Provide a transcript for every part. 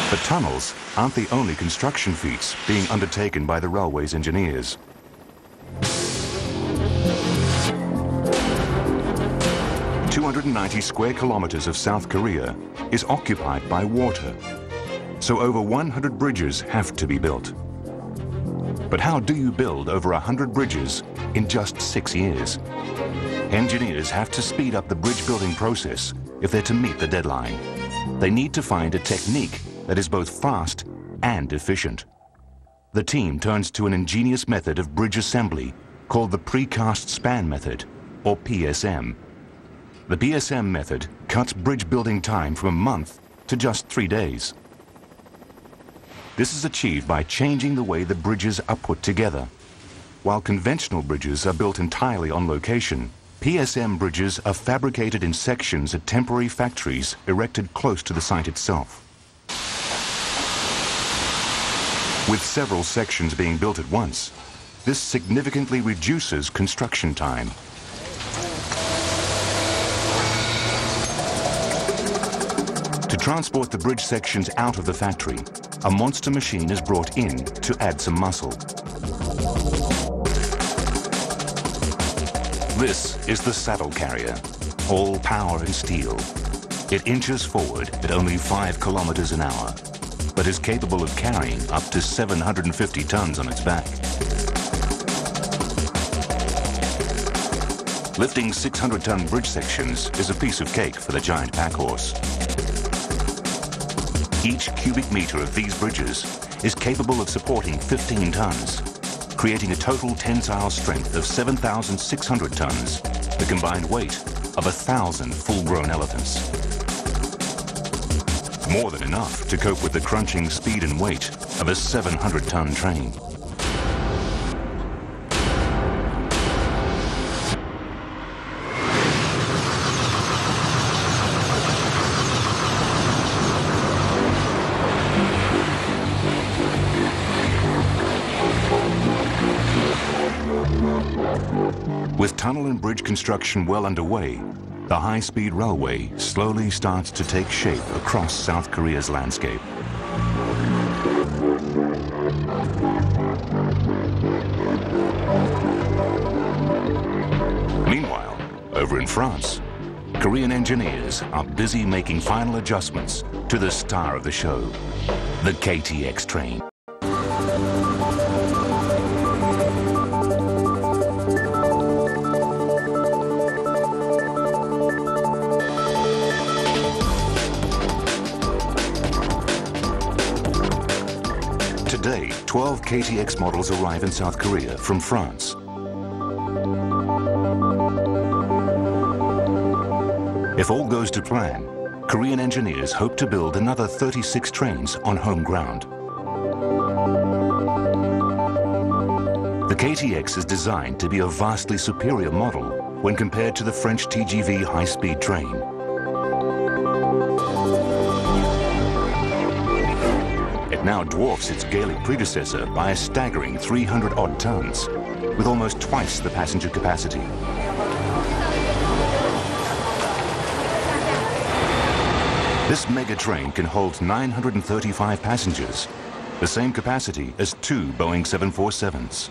But tunnels aren't the only construction feats being undertaken by the railway's engineers. "290 square kilometers of South Korea is occupied by water, so over 100 bridges have to be built. But how do you build over 100 bridges in just 6 years? Engineers have to speed up the bridge building process if they're to meet the deadline. They need to find a technique that is both fast and efficient. The team turns to an ingenious method of bridge assembly called the precast span method, or PSM. The PSM method cuts bridge building time from a month to just 3 days. This is achieved by changing the way the bridges are put together. While conventional bridges are built entirely on location, PSM bridges are fabricated in sections at temporary factories erected close to the site itself. With several sections being built at once, this significantly reduces construction time. To transport the bridge sections out of the factory, a monster machine is brought in to add some muscle. This is the saddle carrier, all power and steel. It inches forward at only 5 kilometers an hour, but is capable of carrying up to 750 tons on its back. Lifting 600-ton bridge sections is a piece of cake for the giant pack horse. Each cubic meter of these bridges is capable of supporting 15 tons, creating a total tensile strength of 7,600 tons, the combined weight of 1,000 full-grown elephants. More than enough to cope with the crunching speed and weight of a 700-ton train. With tunnel and bridge construction well underway, the high-speed railway slowly starts to take shape across South Korea's landscape. Meanwhile, over in France, Korean engineers are busy making final adjustments to the star of the show, the KTX train. Today, 12 KTX models arrive in South Korea from France. If all goes to plan, Korean engineers hope to build another 36 trains on home ground. The KTX is designed to be a vastly superior model when compared to the French TGV high-speed train. It now dwarfs its Gaelic predecessor by a staggering 300-odd tons, with almost twice the passenger capacity. This mega train can hold 935 passengers, the same capacity as 2 Boeing 747s.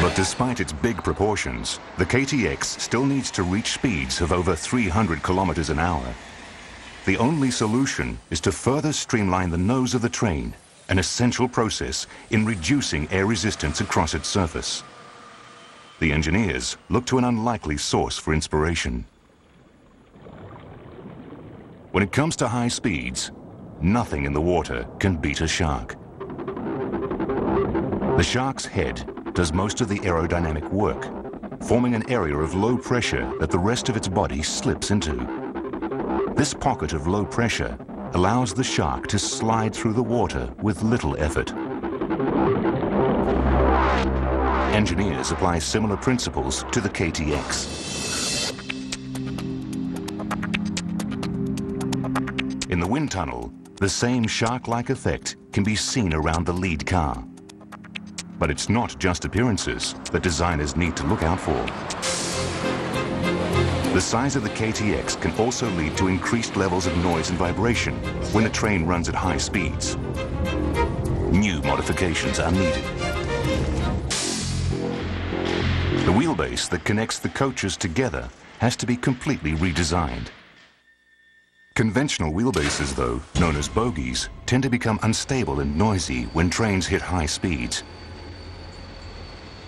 But despite its big proportions, the KTX still needs to reach speeds of over 300 kilometers an hour. The only solution is to further streamline the nose of the train, an essential process in reducing air resistance across its surface. The engineers look to an unlikely source for inspiration. When it comes to high speeds, nothing in the water can beat a shark. The shark's head does most of the aerodynamic work, forming an area of low pressure that the rest of its body slips into. This pocket of low pressure allows the shark to slide through the water with little effort. Engineers apply similar principles to the KTX. In the wind tunnel, the same shark-like effect can be seen around the lead car. But it's not just appearances that designers need to look out for. The size of the KTX can also lead to increased levels of noise and vibration when the train runs at high speeds. New modifications are needed. The wheelbase that connects the coaches together has to be completely redesigned. Conventional wheelbases, though, known as bogies, tend to become unstable and noisy when trains hit high speeds.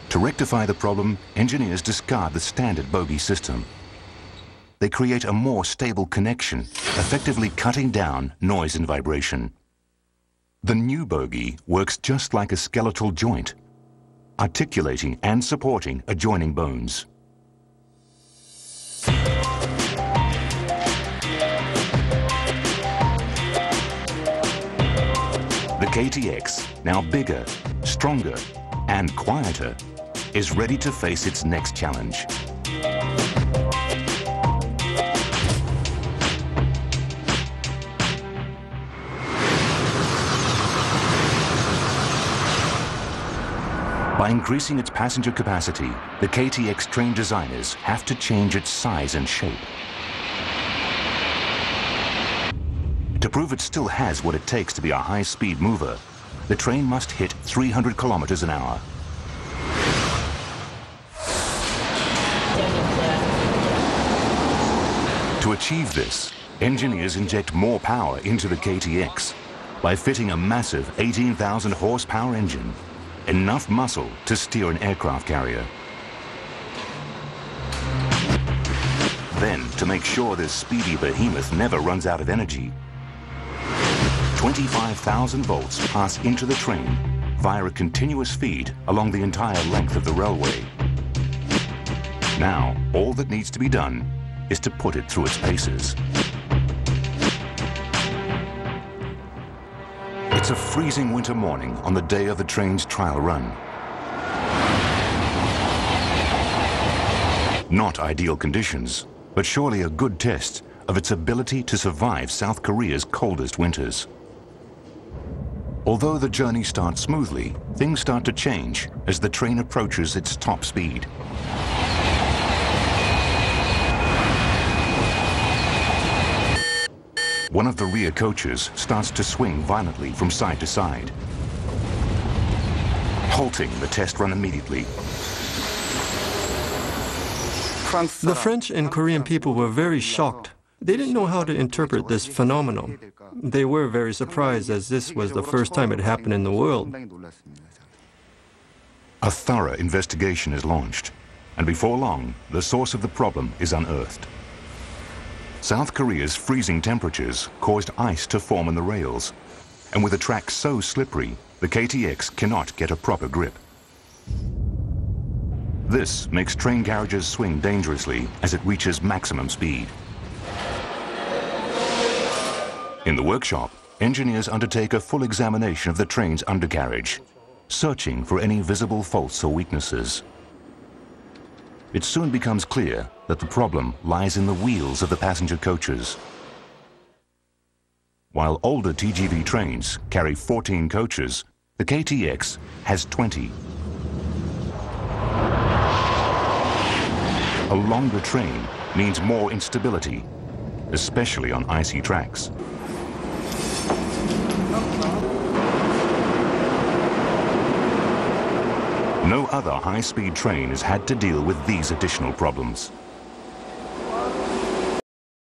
To rectify the problem, engineers discard the standard bogie system. They create a more stable connection, effectively cutting down noise and vibration. The new bogie works just like a skeletal joint, articulating and supporting adjoining bones. The KTX, now bigger, stronger, and quieter, is ready to face its next challenge. By increasing its passenger capacity, the KTX train designers have to change its size and shape. To prove it still has what it takes to be a high-speed mover, the train must hit 300 kilometers an hour. To achieve this, engineers inject more power into the KTX by fitting a massive 18,000 horsepower engine, enough muscle to steer an aircraft carrier. Then, to make sure this speedy behemoth never runs out of energy, 25,000 volts pass into the train via a continuous feed along the entire length of the railway. Now, all that needs to be done is to put it through its paces. It's a freezing winter morning on the day of the train's trial run. Not ideal conditions, but surely a good test of its ability to survive South Korea's coldest winters. Although the journey starts smoothly, things start to change as the train approaches its top speed. One of the rear coaches starts to swing violently from side to side, halting the test run immediately. The French and Korean people were very shocked. They didn't know how to interpret this phenomenon. They were very surprised, as this was the first time it happened in the world. A thorough investigation is launched, and before long, the source of the problem is unearthed. South Korea's freezing temperatures caused ice to form in the rails, and with a track so slippery, the KTX cannot get a proper grip. This makes train carriages swing dangerously as it reaches maximum speed. In the workshop, engineers undertake a full examination of the train's undercarriage, searching for any visible faults or weaknesses. It soon becomes clear that the problem lies in the wheels of the passenger coaches. While older TGV trains carry 14 coaches, the KTX has 20. A longer train means more instability, especially on icy tracks. No other high-speed train has had to deal with these additional problems.